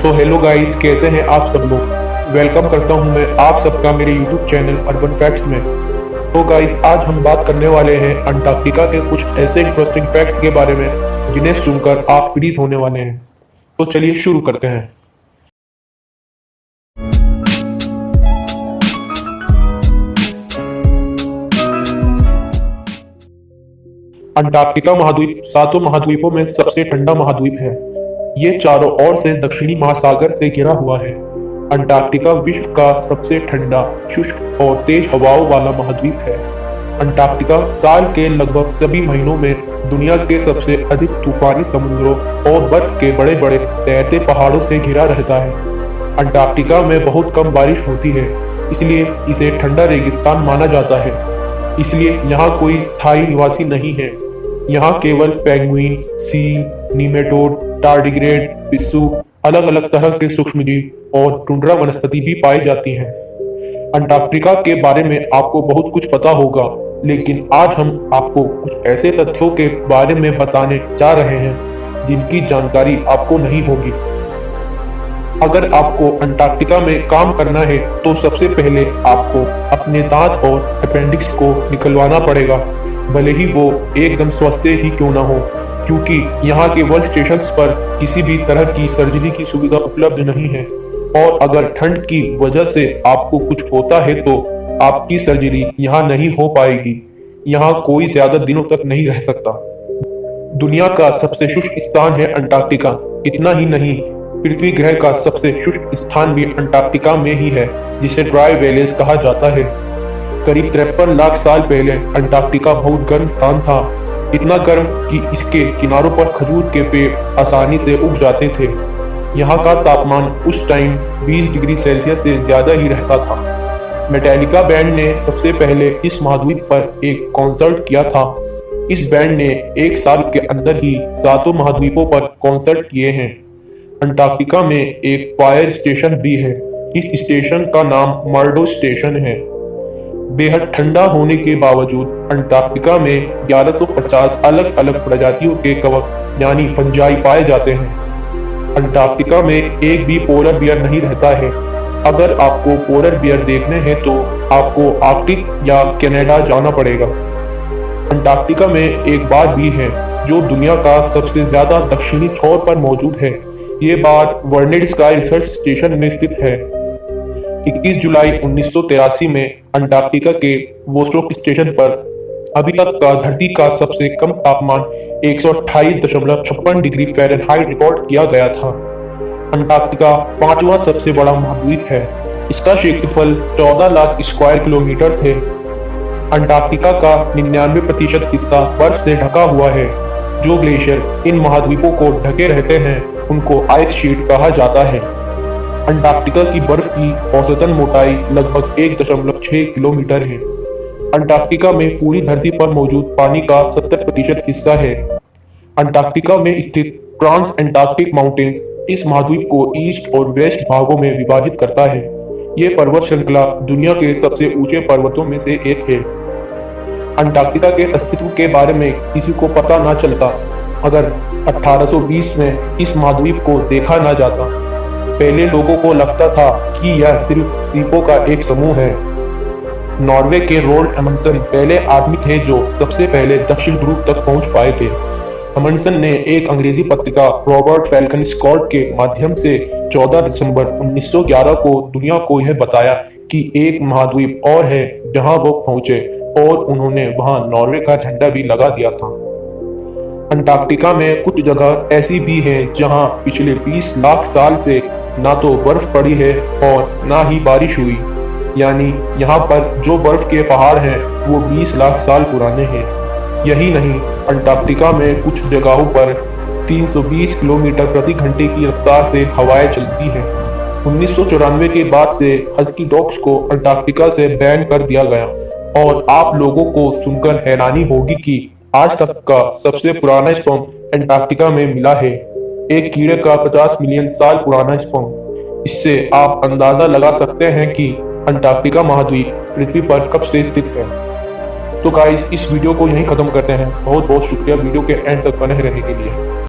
तो hello guys, कैसे हैं आप सब लोग। वेलकम करता हूं मैं आप सबका मेरे यूट्यूब चैनल अर्बन फैक्ट्स में। तो गाइस, आज हम बात करने वाले हैं अंटार्कटिका के कुछ ऐसे इंटरेस्टिंग फैक्ट्स के बारे में जिन्हें सुनकर आप फ्रीज होने वाले हैं। तो चलिए शुरू करते हैं। अंटार्कटिका महाद्वीप सातों महाद्वीपों में सबसे ठंडा महाद्वीप है। ये चारों ओर से दक्षिणी महासागर से घिरा हुआ है। अंटार्कटिका विश्व का सबसे ठंडा, शुष्क और तेज हवाओं वाला महाद्वीप है। अंटार्कटिका साल के लगभग सभी महीनों में दुनिया के सबसे अधिक तूफानी समुद्रों और बर्फ के बड़े बड़े तैरते पहाड़ों से घिरा रहता है। अंटार्कटिका में बहुत कम बारिश होती है, इसलिए इसे ठंडा रेगिस्तान माना जाता है। इसलिए यहाँ कोई स्थायी निवासी नहीं है। यहाँ केवल पेंगुइन, सील, नीमेटोड, टार्डिग्रेड, पिस्सू, अलग अलग तरह के सूक्ष्मजीव और टुंड्रा वनस्पति भी पाई जाती हैं। अंटार्कटिका के बारे में आपको बहुत कुछ पता होगा, लेकिन आज हम आपको कुछ ऐसे तथ्यों के बारे में बताने जा रहे हैं जिनकी जानकारी आपको नहीं होगी। अगर आपको अंटार्कटिका में काम करना है तो सबसे पहले आपको अपने दांत और अपेंडिक्स को निकलवाना पड़ेगा, भले ही वो एकदम स्वस्थ ही क्यों ना हो, क्योंकि यहाँ के वर्क स्टेशंस पर किसी भी तरह की सर्जरी की सुविधा उपलब्ध नहीं है। और अगर ठंड की वजह से आपको कुछ होता है तो आपकी सर्जरी यहाँ नहीं हो पाएगी। यहाँ कोई ज्यादा दिनों तक नहीं रह सकता। दुनिया का सबसे शुष्क स्थान है अंटार्कटिका। इतना ही नहीं, पृथ्वी ग्रह का सबसे शुष्क स्थान भी अंटार्कटिका में ही है, जिसे ड्राई वैलीज कहा जाता है। करीब 53 लाख साल पहले अंटार्कटिका बहुत गर्म स्थान था, इतना गर्म कि इसके किनारों पर खजूर के पेड़ आसानी से उग जाते थे। यहाँ का तापमान उस टाइम 20 डिग्री सेल्सियस से ज्यादा ही रहता था। मेटालिका बैंड ने सबसे पहले इस महाद्वीप पर एक कॉन्सर्ट किया था। इस बैंड ने एक साल के अंदर ही सातों महाद्वीपों पर कॉन्सर्ट किए हैं। अंटार्कटिका में एक फायर स्टेशन भी है। इस स्टेशन का नाम मर्डो स्टेशन है। बेहद ठंडा होने के बावजूद अंटार्कटिका में 1150 अलग अलग प्रजातियों के कवक यानी फंजाई पाए जाते हैं। अंटार्कटिका में एक भी पोलर बियर नहीं रहता है। अगर आपको पोलर बियर देखने हैं तो आपको आर्कटिक या कनाडा जाना पड़ेगा। अंटार्कटिका में एक बार भी है जो दुनिया का सबसे ज्यादा दक्षिणी छोर पर मौजूद है। ये बात वर्ल्ड स्काई रिसर्च स्टेशन में स्थित है। 21 जुलाई 1983 में अंटार्कटिका के वोस्टोक स्टेशन पर अभी तक का धरती का सबसे कम तापमान 128.56 डिग्री फ़ारेनहाइट रिकॉर्ड किया गया था। अंटार्कटिका पांचवा सबसे बड़ा महाद्वीप है। इसका क्षेत्रफल 14 लाख स्क्वायर किलोमीटर है। अंटार्कटिका का 99% हिस्सा बर्फ से ढका हुआ है। जो ग्लेशियर इन महाद्वीपों को ढके रहते हैं उनको आइस शीट कहा जाता है। अंटार्कटिका की बर्फ की औसतन मोटाई लगभग 1.6 किलोमीटर है। अंटार्कटिका में पूरी धरती पर मौजूद पानी का 70% हिस्सा है। अंटार्कटिका में स्थित ट्रांस एंटार्क्टिक माउंटेन्स इस महाद्वीप को ईस्ट और वेस्ट भागों में विभाजित करता है। ये पर्वत श्रृंखला दुनिया के सबसे ऊंचे पर्वतों में से एक है। अंटार्कटिका के अस्तित्व के बारे में किसी को पता ना चलता अगर 1820 में इस महाद्वीप को देखा ना जाता। पहले लोगों को लगता था कि यह सिर्फ द्वीपों का एक समूह है। नॉर्वे के रोल्ड अमंडसेन पहले आदमी थे जो सबसे पहले दक्षिण ध्रुव तक पहुंच पाए थे। अमंडसेन ने एक अंग्रेजी पत्रिका रॉबर्ट फैल्कन स्कॉट के माध्यम से 14 दिसंबर 1911 को दुनिया को यह बताया कि एक महाद्वीप और है जहां वो पहुंचे, और उन्होंने वहां नॉर्वे का झंडा भी लगा दिया था। अंटार्कटिका में कुछ जगह ऐसी भी हैं जहां पिछले 20 लाख साल से ना तो बर्फ पड़ी है और ना ही बारिश हुई। यानी यहाँ पर जो बर्फ के पहाड़ हैं वो 20 लाख साल पुराने हैं। यही नहीं, अंटार्कटिका में कुछ जगहों पर 320 किलोमीटर प्रति घंटे की रफ्तार से हवाएं चलती हैं। 1994 के बाद से हस्की डॉग्स को अंटार्कटिका से बैन कर दिया गया। और आप लोगों को सुनकर हैरानी होगी कि आज तक का सबसे पुराना स्पर्म अंटार्कटिका में मिला है। एक कीड़े का 50 मिलियन साल पुराना स्पर्म। इससे आप अंदाजा लगा सकते हैं कि अंटार्कटिका महाद्वीप पृथ्वी पर कब से स्थित है। तो गाइस, इस वीडियो को यहीं खत्म करते हैं। बहुत बहुत शुक्रिया वीडियो के एंड तक बने रहने के लिए।